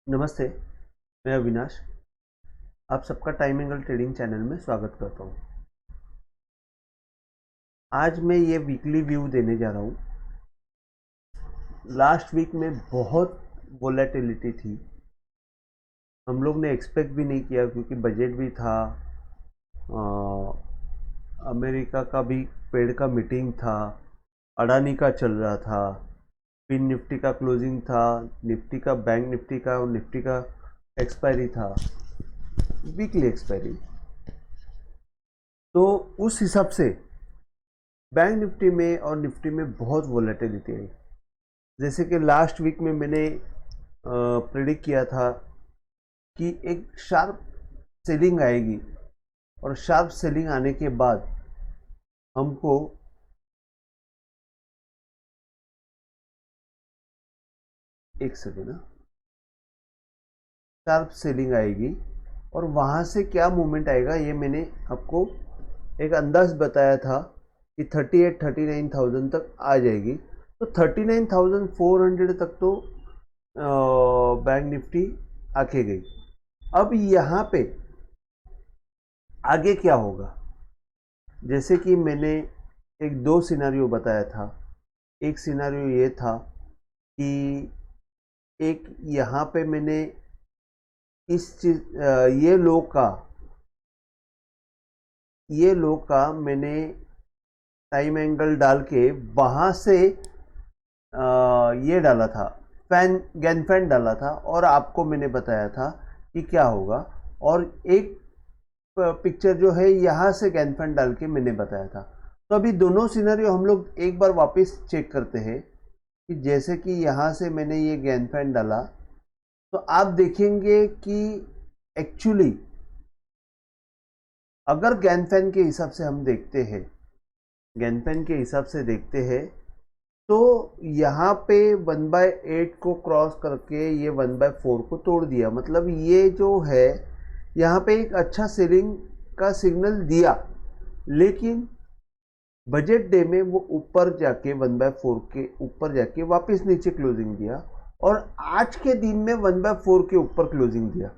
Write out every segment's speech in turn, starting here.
नमस्ते, मैं अविनाश। आप सबका टाइम एंगल ट्रेडिंग चैनल में स्वागत करता हूं। आज मैं ये वीकली व्यू देने जा रहा हूं। लास्ट वीक में बहुत वोलेटिलिटी थी। हम लोग ने एक्सपेक्ट भी नहीं किया क्योंकि बजट भी था। अमेरिका का भी फेड का मीटिंग था, अडानी का चल रहा था, फिर निफ्टी का क्लोजिंग था, निफ्टी का, बैंक निफ्टी का और निफ्टी का एक्सपायरी था, वीकली एक्सपायरी। तो उस हिसाब से बैंक निफ्टी में और निफ्टी में बहुत वोलेटिलिटी आई। जैसे कि लास्ट वीक में मैंने प्रिडिक्ट किया था कि एक शार्प सेलिंग आएगी और शार्प सेलिंग आने के बाद हमको एक सेकेंड शार्प सेलिंग आएगी और वहाँ से क्या मूवमेंट आएगा ये मैंने आपको एक अंदाज बताया था कि 38-39,000 तक आ जाएगी। तो 39,400 तक तो बैंक निफ्टी आके गई। अब यहाँ पे आगे क्या होगा, जैसे कि मैंने एक दो सिनारियो बताया था। एक सिनारियो ये था कि एक यहाँ पे मैंने इस चीज ये लो का मैंने टाइम एंगल डाल के वहाँ से ये डाला था, गैन फैन डाला था और आपको मैंने बताया था कि क्या होगा। और एक पिक्चर जो है यहाँ से गैन फैन डाल के मैंने बताया था। तो अभी दोनों सिनेरियो हम लोग एक बार वापस चेक करते हैं कि जैसे कि यहाँ से मैंने ये गैन फैन डाला तो आप देखेंगे कि एक्चुअली अगर गैन फैन के हिसाब से हम देखते हैं, गैन फैन के हिसाब से देखते हैं तो यहाँ पे 1/8 को क्रॉस करके ये 1/4 को तोड़ दिया। मतलब ये जो है यहाँ पे एक अच्छा सेलिंग का सिग्नल दिया, लेकिन बजट डे में वो ऊपर जाके 1/4 के ऊपर जाके वापस नीचे क्लोजिंग दिया और आज के दिन में 1/4 के ऊपर क्लोजिंग दिया।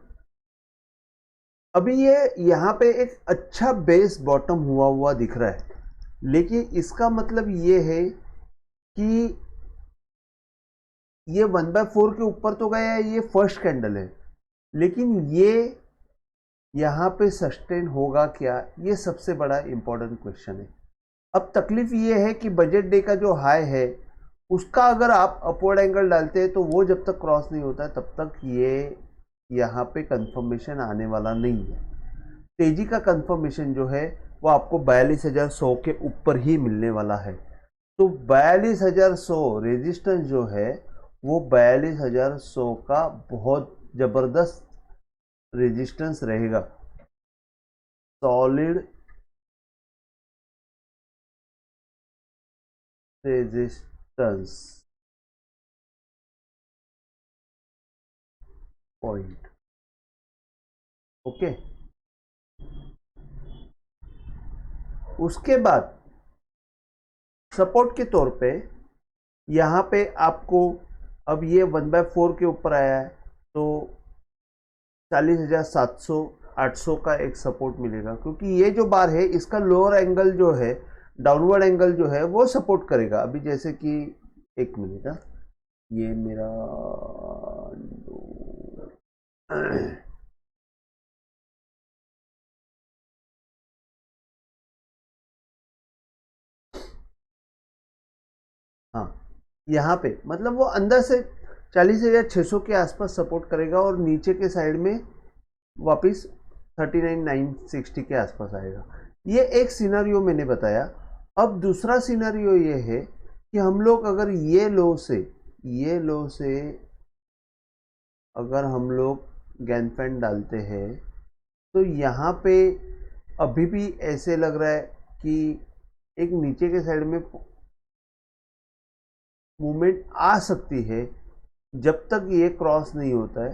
अभी ये यहाँ पे एक अच्छा बेस बॉटम हुआ दिख रहा है, लेकिन इसका मतलब ये है कि ये 1/4 के ऊपर तो गया है, ये फर्स्ट कैंडल है, लेकिन ये यहाँ पे सस्टेन होगा क्या, ये सबसे बड़ा इंपॉर्टेंट क्वेश्चन है। अब तकलीफ ये है कि बजट डे का जो हाई है उसका अगर आप अपवर्ड एंगल डालते हैं तो वो जब तक क्रॉस नहीं होता है तब तक ये यहाँ पे कंफर्मेशन आने वाला नहीं है। तेजी का कंफर्मेशन जो है वो आपको 42,100 के ऊपर ही मिलने वाला है। तो 42,100 रेजिस्टेंस जो है वो 42,100 का बहुत जबरदस्त रेजिस्टेंस रहेगा, सॉलिड रेजिस्टेंस पॉइंट। ओके, उसके बाद सपोर्ट के तौर पे यहाँ पे आपको, अब ये 1/4 के ऊपर आया है तो 40,700 800 का एक सपोर्ट मिलेगा, क्योंकि ये जो बार है इसका लोअर एंगल जो है, डाउनवर्ड एंगल जो है वो सपोर्ट करेगा। अभी जैसे कि एक मिनट, ये मेरा हाँ, यहाँ पे मतलब वो अंदर से 40,600 के आसपास सपोर्ट करेगा और नीचे के साइड में वापस 39,960 के आसपास आएगा। ये एक सिनारियो मैंने बताया। अब दूसरा सिनारियो ये है कि हम लोग अगर ये लो से अगर हम लोग गैन फैन डालते हैं तो यहाँ पे अभी भी ऐसे लग रहा है कि एक नीचे के साइड में मूवमेंट आ सकती है। जब तक ये क्रॉस नहीं होता है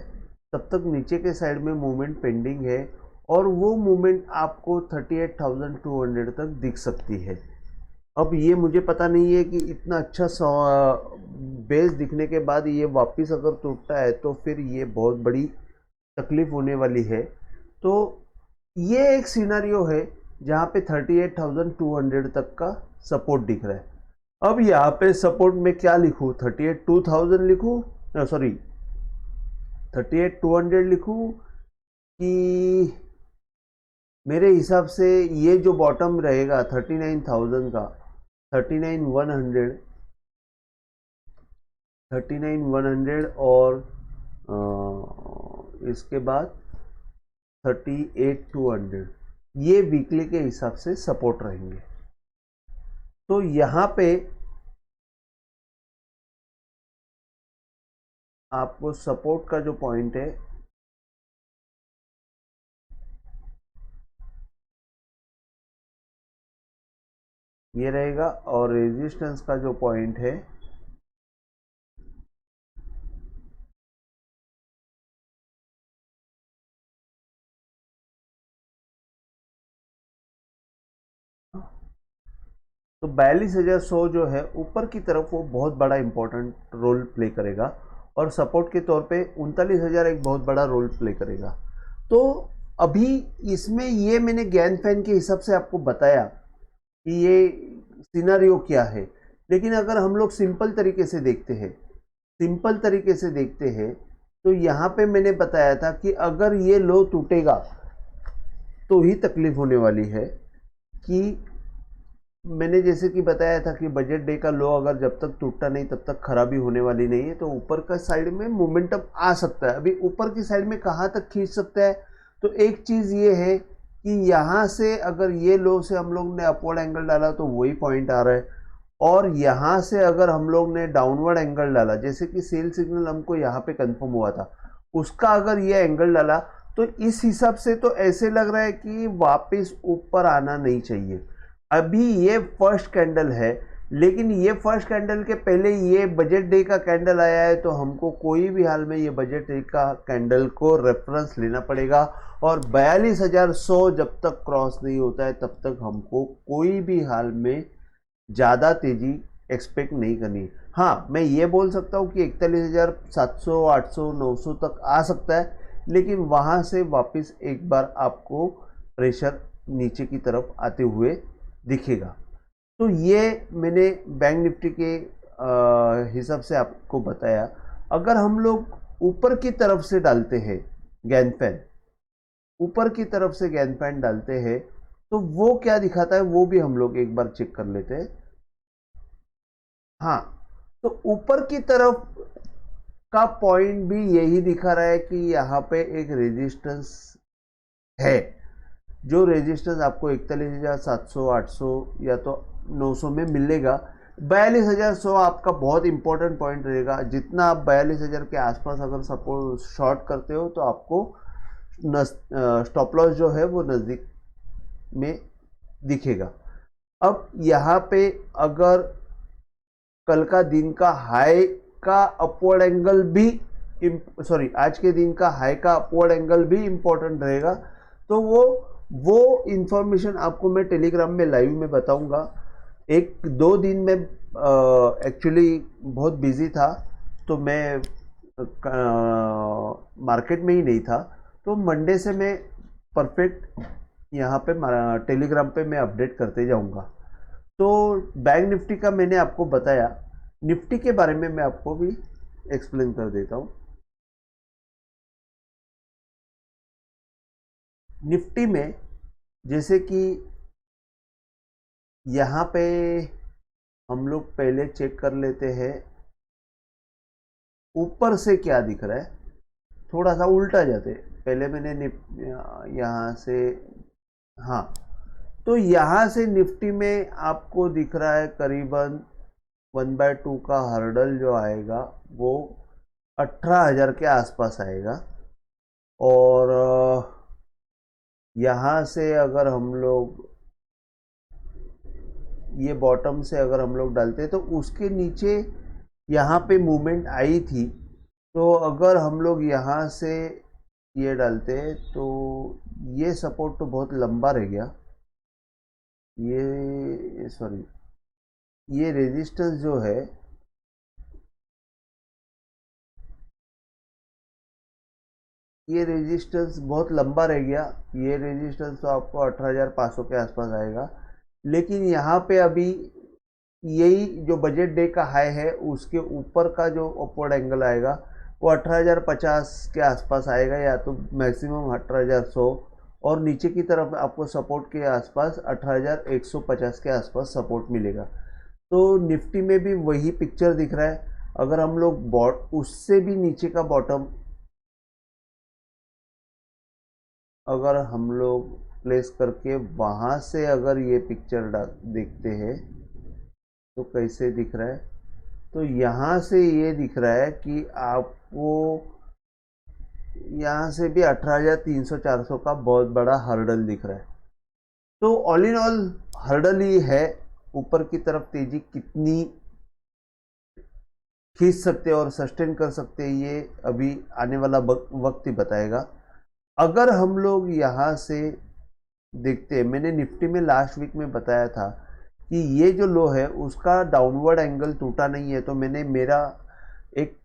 तब तक नीचे के साइड में मूवमेंट पेंडिंग है और वो मूवमेंट आपको 38,200 तक दिख सकती है। अब ये मुझे पता नहीं है कि इतना अच्छा बेस दिखने के बाद ये वापस अगर टूटता है तो फिर ये बहुत बड़ी तकलीफ होने वाली है। तो ये एक सिनेरियो है जहाँ पे 38,200 तक का सपोर्ट दिख रहा है। अब यहाँ पे सपोर्ट में क्या लिखूँ, 38,200 लिखूँ, सॉरी 38,200 लिखूँ, कि मेरे हिसाब से ये जो बॉटम रहेगा 39,000 का, 39,100, 39,100 और इसके बाद 38,200, ये वीकली के हिसाब से सपोर्ट रहेंगे। तो यहाँ पे आपको सपोर्ट का जो पॉइंट है ये रहेगा, और रेजिस्टेंस का जो पॉइंट है तो 42,100 जो है ऊपर की तरफ, वो बहुत बड़ा इंपॉर्टेंट रोल प्ले करेगा, और सपोर्ट के तौर पे 39,000 एक बहुत बड़ा रोल प्ले करेगा। तो अभी इसमें ये मैंने ज्ञान फैन के हिसाब से आपको बताया कि ये सिनेरियो क्या है। लेकिन अगर हम लोग सिंपल तरीके से देखते हैं, सिंपल तरीके से देखते हैं, तो यहाँ पे मैंने बताया था कि अगर ये लो टूटेगा तो ही तकलीफ होने वाली है। कि मैंने जैसे कि बताया था कि बजट डे का लो अगर जब तक टूटता नहीं तब तक खराबी होने वाली नहीं है, तो ऊपर का साइड में मोमेंटम आ सकता है। अभी ऊपर की साइड में कहाँ तक खींच सकता है, तो एक चीज़ ये है कि यहाँ से अगर ये लो से हम लोग ने अपवर्ड एंगल डाला तो वही पॉइंट आ रहा है, और यहाँ से अगर हम लोग ने डाउनवर्ड एंगल डाला, जैसे कि सेल सिग्नल हमको यहाँ पे कंफर्म हुआ था, उसका अगर ये एंगल डाला, तो इस हिसाब से तो ऐसे लग रहा है कि वापस ऊपर आना नहीं चाहिए। अभी ये फर्स्ट कैंडल है, लेकिन ये फर्स्ट कैंडल के पहले ये बजट डे का कैंडल आया है, तो हमको कोई भी हाल में ये बजट डे का कैंडल को रेफरेंस लेना पड़ेगा, और 42,100 जब तक क्रॉस नहीं होता है तब तक हमको कोई भी हाल में ज़्यादा तेज़ी एक्सपेक्ट नहीं करनी है। हाँ, मैं ये बोल सकता हूँ कि 41,700, 800, 900 तक आ सकता है, लेकिन वहाँ से वापस एक बार आपको प्रेशर नीचे की तरफ आते हुए दिखेगा। तो ये मैंने बैंक निफ्टी के हिसाब से आपको बताया। अगर हम लोग ऊपर की तरफ से डालते हैं गैन पेन, ऊपर की तरफ से गैन पेन डालते हैं, तो वो क्या दिखाता है वो भी हम लोग एक बार चेक कर लेते हैं। हाँ, तो ऊपर की तरफ का पॉइंट भी यही दिखा रहा है कि यहाँ पे एक रेजिस्टेंस है, जो रेजिस्टेंस आपको 41,700, 800 या तो 900 में मिलेगा। 42,100 आपका बहुत इंपॉर्टेंट पॉइंट रहेगा। जितना आप 42,000 के आसपास अगर सपोज शॉर्ट करते हो तो आपको स्टॉप लॉस जो है वो नज़दीक में दिखेगा। अब यहाँ पे अगर कल का दिन का हाई का अपवर्ड एंगल भी, सॉरी आज के दिन का हाई का अपवर्ड एंगल भी इंपॉर्टेंट रहेगा, तो वो इंफॉर्मेशन आपको मैं टेलीग्राम में लाइव में बताऊंगा। एक दो दिन में एक्चुअली बहुत बिजी था, तो मैं मार्केट में ही नहीं था, तो मंडे से मैं परफेक्ट यहाँ पे टेलीग्राम पे मैं अपडेट करते जाऊँगा। तो बैंक निफ्टी का मैंने आपको बताया, निफ्टी के बारे में मैं आपको भी एक्सप्लेन कर देता हूँ। निफ्टी में जैसे कि यहाँ पे हम लोग पहले चेक कर लेते हैं ऊपर से क्या दिख रहा है, थोड़ा सा उल्टा जाते हैं। पहले मैंने यहाँ से, हाँ, तो यहाँ से निफ्टी में आपको दिख रहा है करीबन 1/2 का हर्डल जो आएगा वो 18,000 के आसपास आएगा। और यहाँ से अगर हम लोग ये बॉटम से अगर हम लोग डालते हैं तो उसके नीचे यहाँ पे मूवमेंट आई थी, तो अगर हम लोग यहाँ से ये डालते हैं तो ये सपोर्ट तो बहुत लंबा रह गया, ये सॉरी ये रेजिस्टेंस जो है ये रेजिस्टेंस बहुत लंबा रह गया। ये रेजिस्टेंस तो आपको 18,500 के आसपास आएगा, लेकिन यहाँ पे अभी यही जो बजट डे का हाई है उसके ऊपर का जो अपवर्ड एंगल आएगा वो 18,050 के आसपास आएगा, या तो मैक्सिमम 18,100, और नीचे की तरफ आपको सपोर्ट के आसपास 18,150 के आसपास सपोर्ट मिलेगा। तो निफ्टी में भी वही पिक्चर दिख रहा है। अगर हम लोग उससे भी नीचे का बॉटम अगर हम लोग प्लेस करके वहाँ से अगर ये पिक्चर देखते हैं तो कैसे दिख रहा है, तो यहाँ से ये दिख रहा है कि आपको यहाँ से भी 18,300-400 का बहुत बड़ा हर्डल दिख रहा है। तो ऑल इन ऑल हर्डल ही है, ऊपर की तरफ तेजी कितनी खींच सकते हैं और सस्टेन कर सकते हैं ये अभी आने वाला वक्त ही बताएगा। अगर हम लोग यहाँ से देखते हैं, मैंने निफ्टी में लास्ट वीक में बताया था कि ये जो लो है उसका डाउनवर्ड एंगल टूटा नहीं है, तो मैंने मेरा एक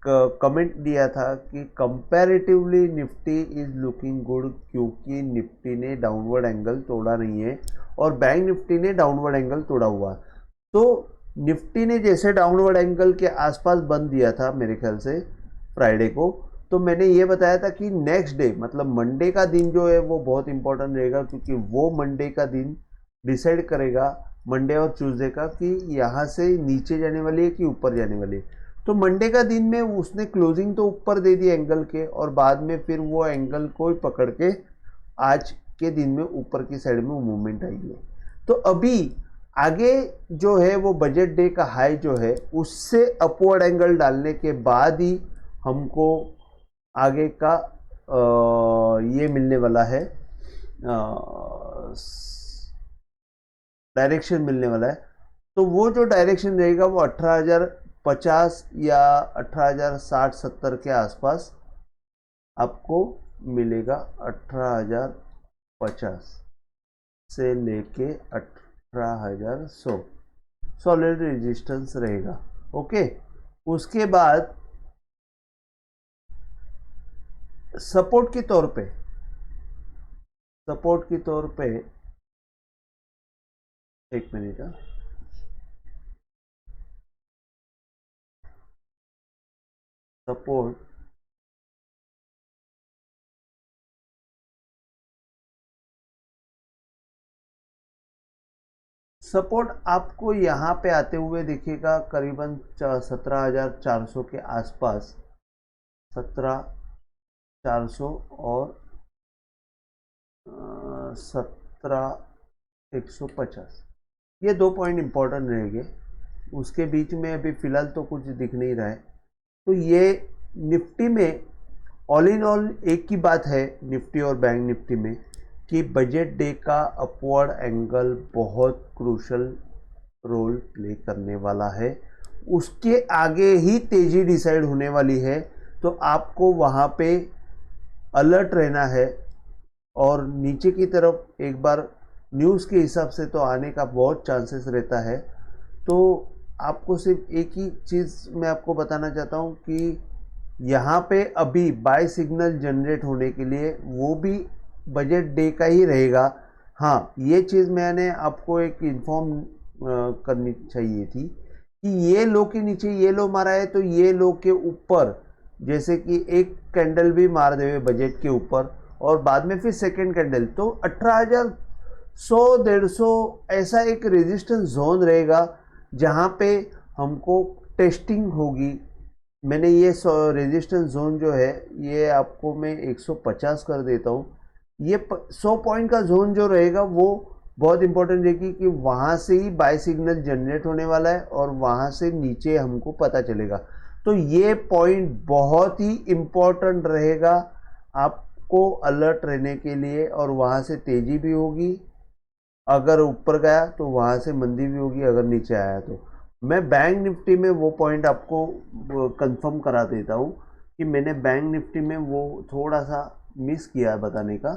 कमेंट दिया था कि comparatively Nifty is looking good, क्योंकि निफ्टी ने डाउनवर्ड एंगल तोड़ा नहीं है और बैंक निफ्टी ने डाउनवर्ड एंगल तोड़ा हुआ। तो निफ्टी ने जैसे डाउनवर्ड एंगल के आसपास बंद दिया था मेरे ख्याल से फ्राइडे को, तो मैंने ये बताया था कि नेक्स्ट डे मतलब मंडे का दिन जो है वो बहुत इंपॉर्टेंट रहेगा, क्योंकि वो मंडे का दिन डिसाइड करेगा, मंडे और ट्यूसडे का, कि यहाँ से नीचे जाने वाली है कि ऊपर जाने वाली है। तो मंडे का दिन में उसने क्लोजिंग तो ऊपर दे दी एंगल के, और बाद में फिर वो एंगल को ही पकड़ के आज के दिन में ऊपर की साइड में मूवमेंट आई है। तो अभी आगे जो है वो बजट डे का हाई जो है उससे अपवर्ड एंगल डालने के बाद ही हमको आगे का ये मिलने वाला है, डायरेक्शन मिलने वाला है। तो वो जो डायरेक्शन रहेगा वो 18,050 या 18,060-70 के आसपास आपको मिलेगा। 18,050 से लेके 18,100 सॉलिड रेजिस्टेंस रहेगा। ओके, उसके बाद सपोर्ट के तौर पे एक मिनट, सपोर्ट आपको यहाँ पे आते हुए दिखेगा करीबन 17,400 के आसपास, 17,400 और 17,150, ये 2 पॉइंट इंपॉर्टेंट रहेंगे। उसके बीच में अभी फ़िलहाल तो कुछ दिख नहीं रहा है। तो ये निफ्टी में ऑल इन ऑल एक ही बात है निफ्टी और बैंक निफ्टी में कि बजट डे का अपवर्ड एंगल बहुत क्रूशल रोल प्ले करने वाला है, उसके आगे ही तेज़ी डिसाइड होने वाली है। तो आपको वहाँ पे अलर्ट रहना है, और नीचे की तरफ एक बार न्यूज़ के हिसाब से तो आने का बहुत चांसेस रहता है। तो आपको सिर्फ एक ही चीज़ मैं आपको बताना चाहता हूँ कि यहाँ पे अभी बाय सिग्नल जनरेट होने के लिए वो भी बजट डे का ही रहेगा। हाँ, ये चीज़ मैंने आपको एक इन्फॉर्म करनी चाहिए थी कि ये लो के नीचे ये लो मारा है, तो ये लो के ऊपर जैसे कि एक कैंडल भी मार देवे बजट के ऊपर और बाद में फिर सेकेंड कैंडल, तो 18,100-150 ऐसा एक रेजिस्टेंस जोन रहेगा जहाँ पे हमको टेस्टिंग होगी। मैंने ये रेजिस्टेंस जोन जो है ये आपको मैं 150 कर देता हूँ। ये 100 पॉइंट का जोन जो रहेगा वो बहुत इंपॉर्टेंट रहेगी कि वहाँ से ही बाय सिग्नल जनरेट होने वाला है और वहाँ से नीचे हमको पता चलेगा। तो ये पॉइंट बहुत ही इम्पोर्टेंट रहेगा आपको अलर्ट रहने के लिए, और वहाँ से तेज़ी भी होगी, अगर ऊपर गया तो वहाँ से मंदी भी होगी, अगर नीचे आया तो। मैं बैंक निफ्टी में वो पॉइंट आपको कंफर्म करा देता हूँ कि मैंने बैंक निफ्टी में वो थोड़ा सा मिस किया है बताने का।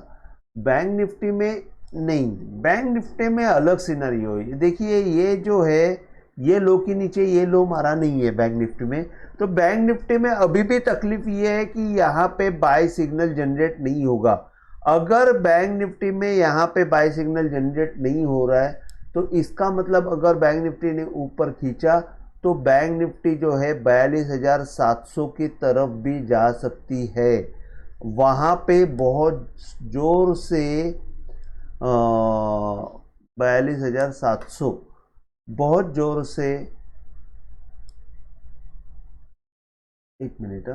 बैंक निफ्टी में नहीं, बैंक निफ्टी में अलग सिनेरियो है। देखिए ये जो है ये लो के नीचे ये लो मारा नहीं है बैंक निफ्टी में। तो बैंक निफ्टी में अभी भी तकलीफ ये है कि यहाँ पे बाय सिग्नल जनरेट नहीं होगा। अगर बैंक निफ्टी में यहाँ पे बाय सिग्नल जनरेट नहीं हो रहा है तो इसका मतलब अगर बैंक निफ्टी ने ऊपर खींचा तो बैंक निफ्टी जो है 42,700 की तरफ भी जा सकती है। वहाँ पे बहुत जोर से 42,700 बहुत जोर से, एक मिनट,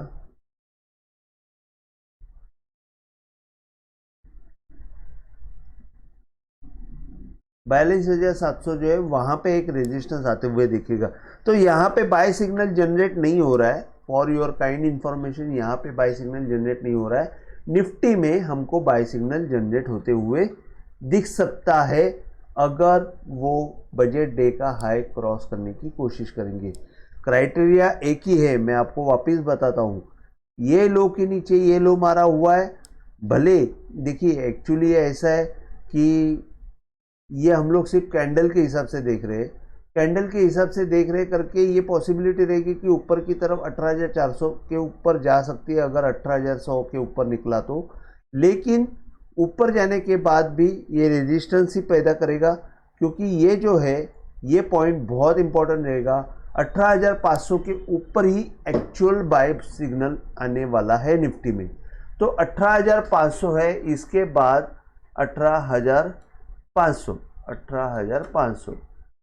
42,700 जो है वहां पे एक रेजिस्टेंस आते हुए दिखेगा। तो यहाँ पे बाय सिग्नल जनरेट नहीं हो रहा है। फॉर योर काइंड इंफॉर्मेशन, यहाँ पे बाय सिग्नल जनरेट नहीं हो रहा है। निफ्टी में हमको बाय सिग्नल जनरेट होते हुए दिख सकता है अगर वो बजट डे का हाई क्रॉस करने की कोशिश करेंगे। क्राइटेरिया एक ही है, मैं आपको वापस बताता हूँ। ये लो के नीचे ये लो मारा हुआ है, भले देखिए एक्चुअली ऐसा है कि ये हम लोग सिर्फ कैंडल के हिसाब से देख रहे हैं। कैंडल के हिसाब से देख रहे करके ये पॉसिबिलिटी रहेगी कि ऊपर की तरफ 18,400 के ऊपर जा सकती है अगर 18,100 के ऊपर निकला तो। लेकिन ऊपर जाने के बाद भी ये रेजिस्टेंस ही पैदा करेगा, क्योंकि ये जो है ये पॉइंट बहुत इंपॉर्टेंट रहेगा। 18,500 के ऊपर ही एक्चुअल बाय सिग्नल आने वाला है निफ्टी में। तो 18,500 है, इसके बाद 18,500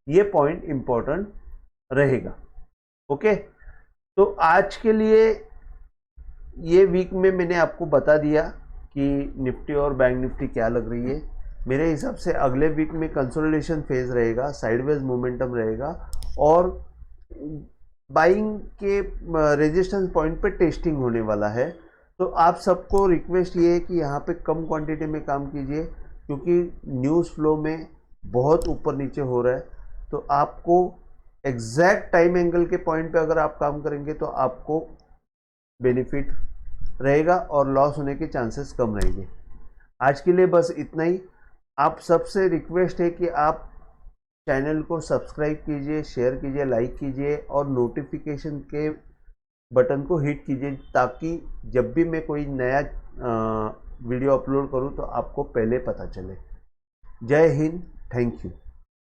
ये पॉइंट इंपॉर्टेंट रहेगा। ओके, तो आज के लिए ये वीक में मैंने आपको बता दिया कि निफ्टी और बैंक निफ्टी क्या लग रही है। मेरे हिसाब से अगले वीक में कंसोलिडेशन फेज रहेगा, साइडवेज मोमेंटम रहेगा और बाइंग के रेजिस्टेंस पॉइंट पे टेस्टिंग होने वाला है। तो आप सबको रिक्वेस्ट ये है कि यहाँ पे कम क्वांटिटी में काम कीजिए, क्योंकि न्यूज़ फ्लो में बहुत ऊपर नीचे हो रहा है। तो आपको एग्जैक्ट टाइम एंगल के पॉइंट पे अगर आप काम करेंगे तो आपको बेनिफिट रहेगा और लॉस होने के चांसेस कम रहेंगे। आज के लिए बस इतना ही। आप सबसे रिक्वेस्ट है कि आप चैनल को सब्सक्राइब कीजिए, शेयर कीजिए, लाइक कीजिए और नोटिफिकेशन के बटन को हिट कीजिए, ताकि जब भी मैं कोई नया वीडियो अपलोड करूं तो आपको पहले पता चले। जय हिंद, थैंक यू।